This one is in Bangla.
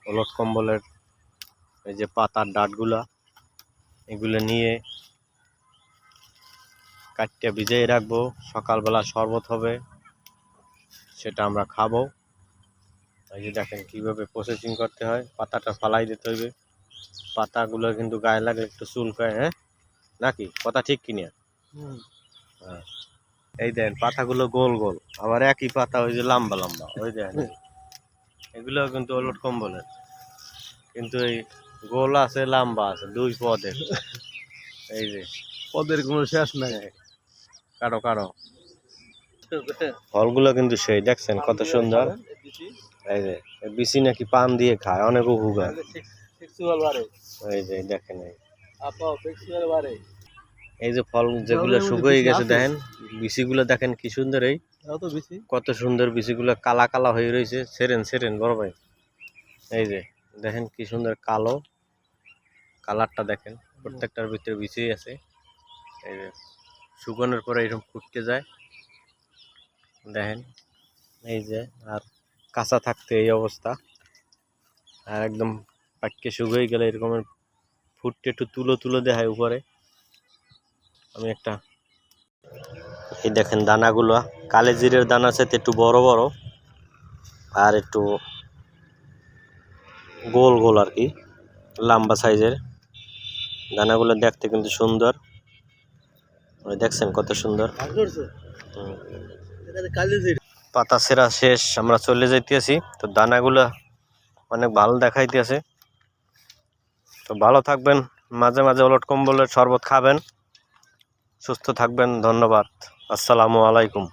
ওলট কম্বলের এই যে পাতার ডাঁটগুলা, এগুলো নিয়ে কাটতে ভিজিয়ে রাখবো। সকালবেলা শরবত হবে, সেটা আমরা খাবো। এই যে দেখেন কীভাবে প্রসেসিং করতে হয়। পাতাটা ফালাই দিতে হইবে, পাতাগুলো কিন্তু গায়ে লাগলে একটু চুলকায়, হ্যাঁ নাকি কথা ঠিক কিনা? হ্যাঁ, এই দেখেন পাতাগুলো গোল গোল, আবার একই পাতা ওই যে লম্বা লম্বা, ওই দেখেন এগুলো কিন্তু ওলট কম্বলের, কিন্তু এই গোল আছে লম্বা আছে, দুই পদের। এই যে পদের কোনো শেষ নাই। কারো কারো ফলগুলো কিন্তু সেই দেখছেন কত সুন্দর। এই যে বিচি নাকি পান দিয়ে খায়, অনেক উপকার। এই যে দেখেন এই যে ফল যেগুলো শুকিয়ে গেছে দেখেন, বিচিগুলো দেখেন কি সুন্দর, এই কত সুন্দর বিচিগুলো কালা কালা হয়ে রয়েছে, সেরেন সেরেন বড় ভাই। এই যে দেখেন কি সুন্দর কালো কালারটা, দেখেন প্রত্যেকটার ভিতরে বিচি আছে। এই যে শুকানোর পরে এরকম ফুটতে যায় দেখেন। এই যে আর কাঁচা থাকতে এই অবস্থা, আর একদম পাককে শুকিয়ে গেলে এরকমের ফুটতে একটু তুলো তুলো দেখায় উপরে। আমি একটা এই দেখেন দানাগুলো কালে জিরের দানা সাথে একটু বড় বড় আর একটু গোল গোল আর কি, লম্বা সাইজের দানাগুলো দেখতে কিন্তু সুন্দর। দেখছেন কত সুন্দর। পাতা সেরা শেষ, আমরা চলে যাইতেছি। তো দানাগুলো অনেক ভালো দেখাইতেছে। তো ভালো থাকবেন, মাঝে মাঝে ওলট কম্বলের শরবত খাবেন, সুস্থ থাকবেন। ধন্যবাদ, আসসালামু আলাইকুম।